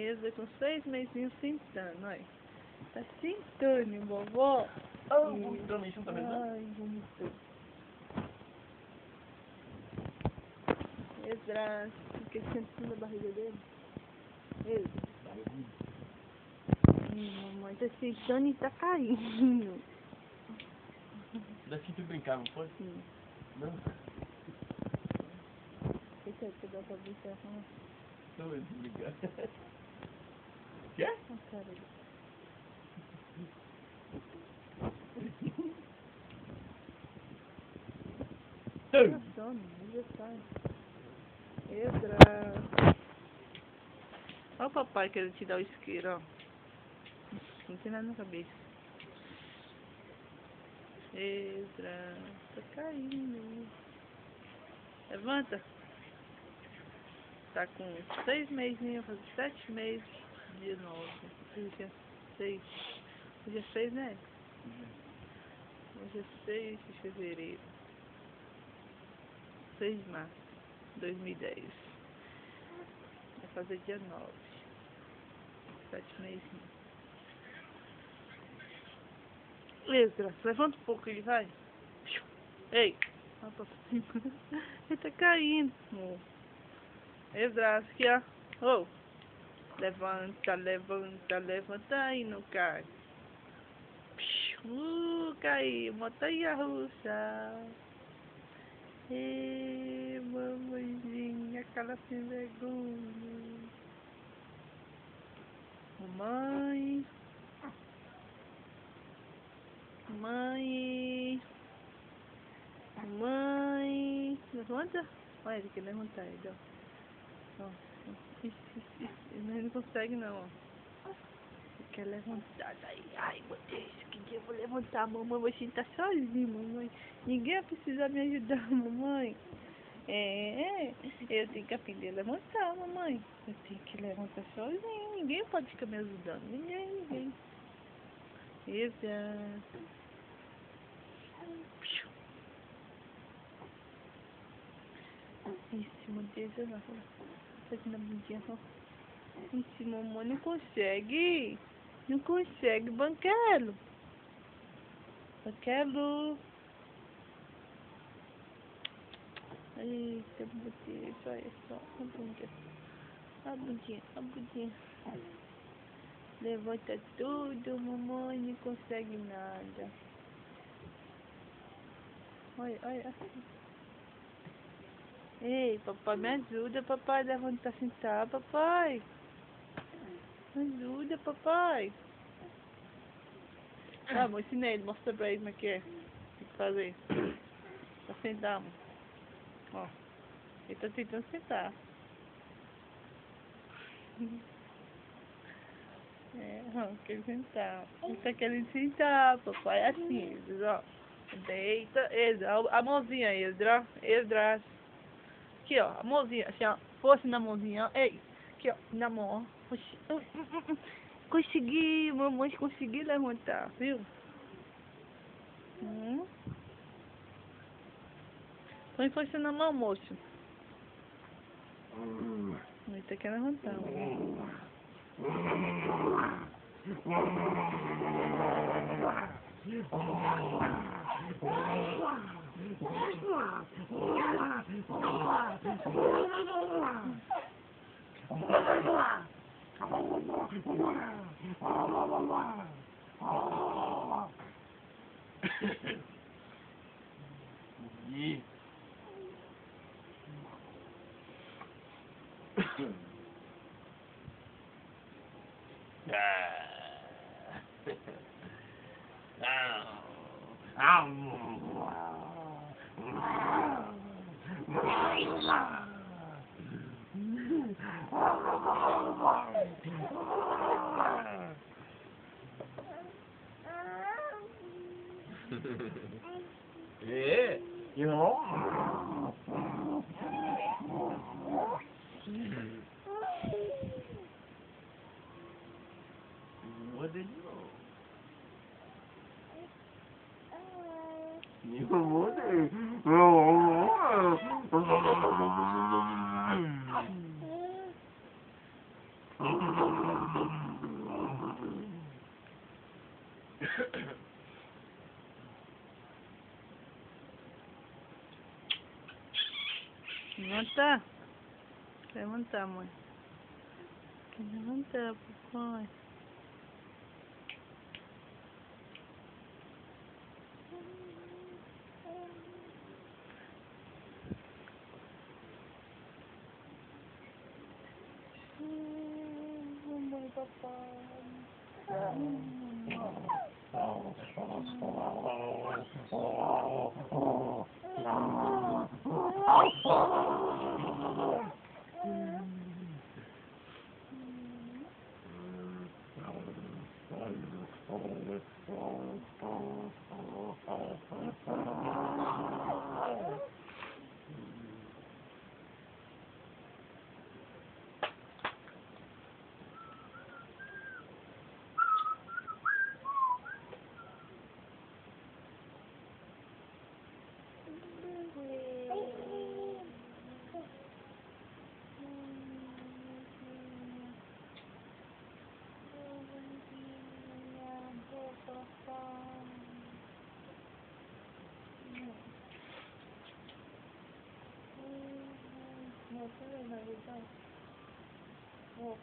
Eza com 6 mesinhos sentando, olha. Tá sentando, vovó. Oh, vomitando aí, você não tá vendo? Ai, vomitou. Ezra, fica sentando na barriga dele. Ezra. Mamãe tá sentando e tá caindo. Daqui tu brincar, não pode? Sim. Não. Deixa eu pegar pra brincar. Não vai brincar. Quer? A cara dele. Tá sono, já sai. Ezra. Olha o papai querendo te dar o isqueiro, ó. Não tem nada na cabeça. Ezra, tá caindo. Levanta. Tá com 6 mesinhos, faz 7 meses, dia 9. Hoje é 6. Hoje é 6, né? Hoje é 6 de fevereiro. 6 de março de 2010. Vai fazer dia 9. 7 mesinhos. Ezra, levanta um pouco, ele vai. Ei, vai pra cima. Ele tá caindo, amor. Ezra, aqui, ó. Oh. Levanta, levanta, levanta e não cai. Caiu, montanha russa. Ê, mamãezinha, aquela sem vergonha. Mamãe. Mãe. Mãe. Levanta. Olha, ele quer levantar ele, ó. Ó. Ele não consegue não, ó. Ele quer levantar daí. Ai, meu Deus, que dia eu vou levantar, mamãe? Você tá sozinho, mamãe. Ninguém vai precisar me ajudar, mamãe. Eu tenho que aprender a levantar, mamãe. Eu tenho que levantar sozinho. Ninguém pode ficar me ajudando. Ninguém. Exato. Isso, meu Deus, olha lá. Fazendo a bundinha, ó. Esse mamãe não consegue. Não consegue, banquelo. Banquelo. Eita, meu Deus, olha só. A bundinha. A bundinha, a bundinha. Levanta tudo, mamãe não consegue nada. Olha, olha. Ei, papai, me ajuda, papai, levanta, sentar, papai. Me ajuda, papai. Ah, amor, ensina ele, mostra pra ele como é que é. Tem que fazer. Pra sentar, amor. Ó, ele tá tentando sentar. Quer sentar. Ele tá querendo sentar, papai. Assim, Ezra, ó. Deita, Ezra. A mãozinha, Ezra. Ezra. Aqui, ó. A mãozinha, assim, ó. Força na mãozinha, ó. Ei. Aqui, ó. Na mão, ó. Consegui, mamãe consegui levantar, viu? Põe força na mão, moço. Ele tá querendo levantar, E... É, you know. What did you know? You what? Levanta. Levanta, mãe. Levanta, papai. Mamãe, papai.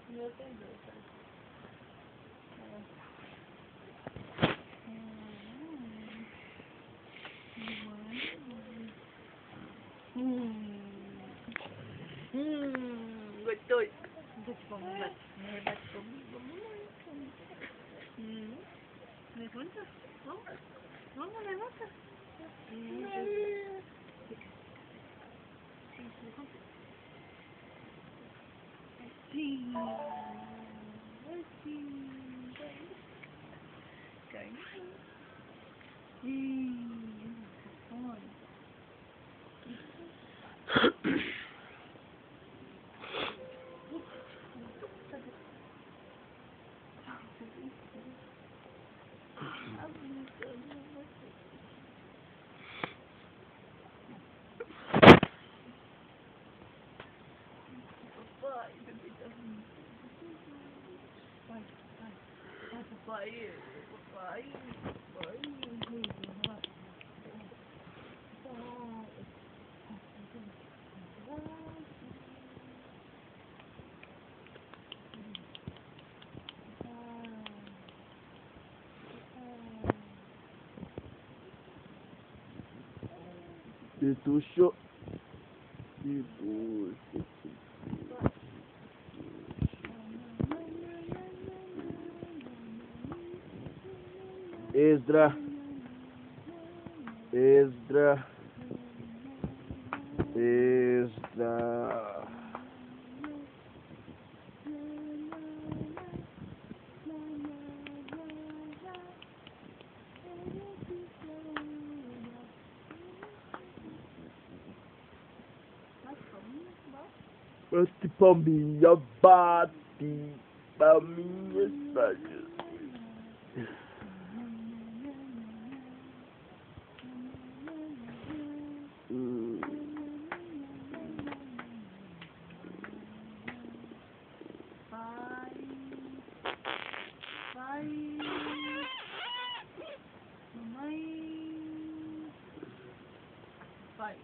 Meu tem dois, tá? Gostoso. Vamos, levanta. Vamos, levanta. Sim. Caiu. Papai. Titucho. Titucho. Esdra. Esdra. Esdra. Bate palminha, bate palminhas, bate. Pai. Mamãe. Pai.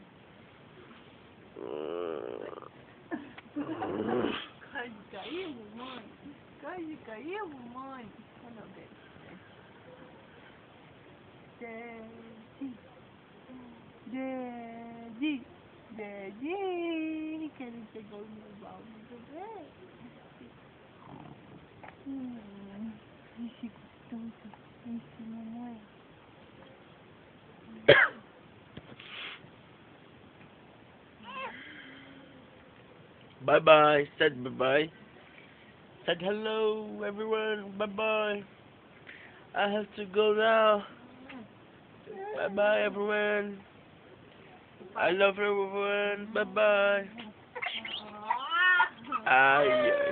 Caiu, mamãe. Caiu, mamãe. Olha o dedo. Daddy. Que ele pegou o meu balde do bebê. Esse gostoso. Esse mamãe. Bye bye. Said bye bye. Said hello everyone. Bye bye. I have to go now. Bye bye everyone. I love everyone. Bye bye. Ay, ay, ay.